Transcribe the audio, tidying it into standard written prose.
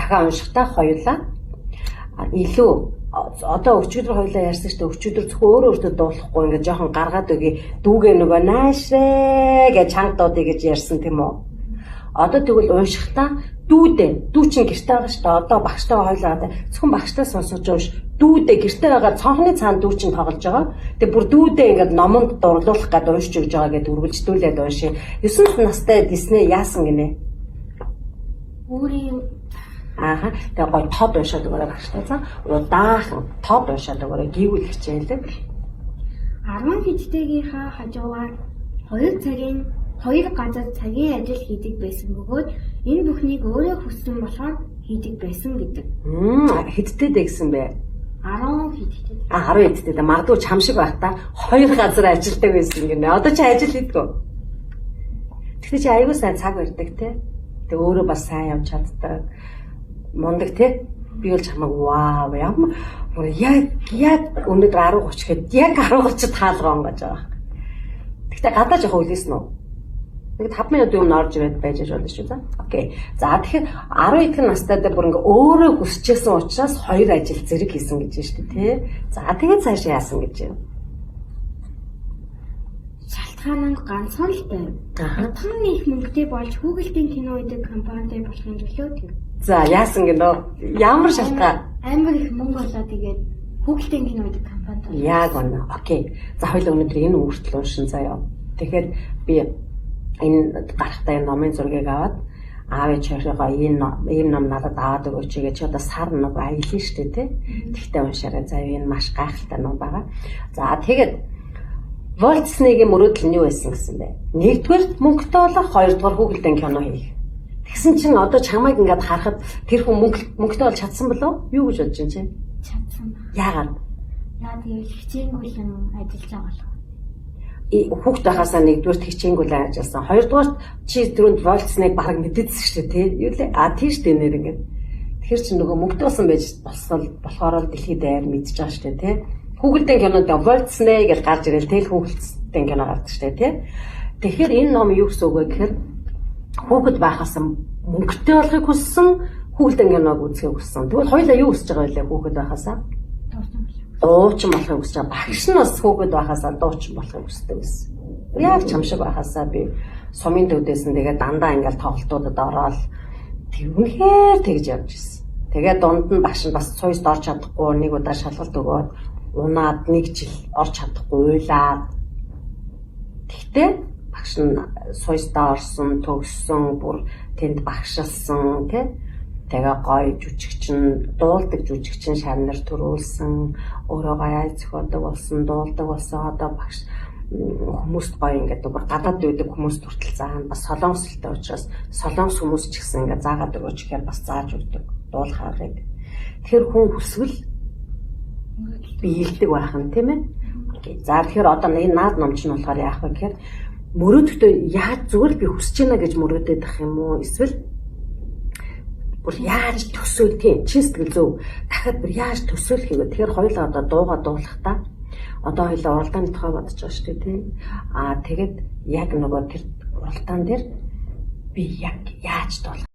дахиад уншихтаа хоёулаа илүү одоо өчигдөр хоёулаа ярьсан шүү дээ. Өчигдөр зөвхөн өөртөө дуулахгүй ингээд жоохон гаргаад өгье. Дүүгээ нөгөө наашрээ гэж чанга дуудъя гэж ярьсан тийм үү? Одоо тэгвэл уншихтаа дүү чинь гэртээ байгаа шүү дээ. Одоо багштай хоёулаа зөвхөн багштай сонсож унш. Дүүдээ гэртээ байгаа цонхны цаана дүү чинь тоглож байгаа. Тэгээ бүр дүүдээ ингээд номонд дурлуулах гэдэг уншиж өгж байгаа гэдээ үргэлжлүүлээд уншия. 9 настай Дисней яасан гинэ? Өөрийн тэгээ гой тод уншаад өгөөрэй багштай цаа. Удаахан тод уншаад өгөөрэй гівүүл хичээлээ. 10 хэдтэйгийнхаа хажуугаар 2 ганцаар цагийн ажил хийдэг байсан бөгөөд энэ бүхнийг өөрөө хүссэн болохоор хийдэг байсан гэдэг. Хэдтэй гэсэн бэ? 10 хэдтэй. 10 хэдтэй. Магадгүй чам шиг байх та 2 газар ажилладаг байсан гинэ. Одоо чи ажил хийдэг үү? Тэгтээ чи аягүй сайн цаг барьдаг те. Тэг өөрөө бас сайн явж чаддаг. Мундаг те. Би бол чамайг вау ямар яг өнөөдөр 10:30 гээд яг 10:30-д хаалгаа онгож байгаа. Тэгтээ гадаа жоохон үлээсэн үү? Нэг 5 минутын өмнө орж ирээд байж болно шүү дээ. Окей. За тэгэхээр 10 идэх настайдаа бүр ингээ өөрөө хүсчихсэн учраас 2 ажил зэрэг хийсэн гэж байна шүү дээ, тий. За тэгээд цаашаа яасан гэж юм. Шалтгаан нь ганцхан л байв. Ятхан их мөнгөтэй болж хүүхэлдэйн кино үүдэг компанитай болохын төлөө тийм. За яасан гэнэ? Ямар шалтгаан? Амар их мөнгө болоод тэгээд хүүхэлдэйн кино үүдэг компанитай. Яг үнэ. Окей. За хоёул өнөөдөр энэ үртэл уншин заяа. Тэгэхээр би энэ гарахтаа энэ номын зургийг аваад аав ээжийнхээ ийм ном надад аваад өгөөч гэж одоо сар нэг аялна шүү дээ тий. Тэгтээ уншаарай. За энэ маш гайхалтай ном байгаа. За тэгээд Walt Disney-ийн мөрөөдөл нь юу байсан гэсэн бэ? Нэгдүгээр мөнгөтэй болох, хоёрдугаар хүүхэлдэйн кино хийх. Тэгсэн чинь одоо чамайг ингээд харахад тэр хүн мөнгөтэй бол чадсан болов? Юу гэж бодож байна чи? Чадсан. Яагаад? Яа тэгээд хичээнгүй юм ажиллаж байгаа болов. Хүүхд байхасаа нэгдүгээрт хичээнгүй л ажилласан. Хоёрдугаарт чи түрүүнд Walt Disney-г баг мэдээдсэн шүү дээ тий. Юу лээ? Тийш дээ нэр ингээд. Тэгэхээр чи нөгөө мөнгөтэй болсон байж болохоор дэлхийд даяар мэдчихэж байгаа шүү дээ тий. Хүүхэлдэйн кинонд Walt Disney гэж гарч ирэл тэл хүүхэлдэйн кино гардаг шүү дээ тий. Тэгэхээр энэ ном юу гэсэн үг вэ гэхээр хүүхэд байхаас мөнгөтэй болохыг хүссэн, хүүхэлдэйн киног үзэхийг хүссэн. Тэгвэл хоёулаа юу хүсэж байгаа вэ хүүхэд байхасаа? Дуучин болохыг хүсэж байгаа. Багш нь бас хүүхэд байхасаа дуучин болохыг хүсдэг байсан. Яг чам шиг байхасаа би сумын төвдөөс нь тэгээд дандаа ингээл тоглолтуудад ороод тэгвнэхээр тэгж явж ирсэн. Тэгээд дунд нь багш нь бас цуйст орч чадахгүй нэг удаа шалгалт өгөөд унаад 1 жил орч чадахгүй уйлаад. Тэгтээ багш нь суйстаа орсон, төгссөн, бүр тэнд багшилсан тий. Тэгээ гоё жүжигчин, дуулдаг жүжигчин шарнар төрүүлсэн, өөрөө гаяа зохиодог болсон, дуулдаг болсон. Одоо багш хүмүүст гоё ингээд бүр гадаад үйдэг хүмүүст хүртэл заана. Бас солонгослтой учраас солонгос хүмүүс ч гэсэн ингээд заагаад өгөөч гэхээр бас зааж өгдөг дуулахыг. Тэгэхээр хүн хүсвэл биелдэг байх нь тийм ээ. Окей. За тэгэхээр одоо энэ наад ном чинь болохоор яах вэ гэхээр мөрөөдөлтөө яаж зүгээр би хүсэж байна гэж мөрөөдөд ах юм уу? Эсвэл бүр яаж төсөөл тийм чи сэтгэл зөв дахиад бүр яаж төсөөлөх юм бэ? Тэгэхээр хоёулаа одоо дууга дуулахдаа одоо хоёулаа уралдааны тухай бодож байгаа шүү дээ тийм. Тэгээд яг нөгөө тэр уралдаан дээр би яг яаж дуулах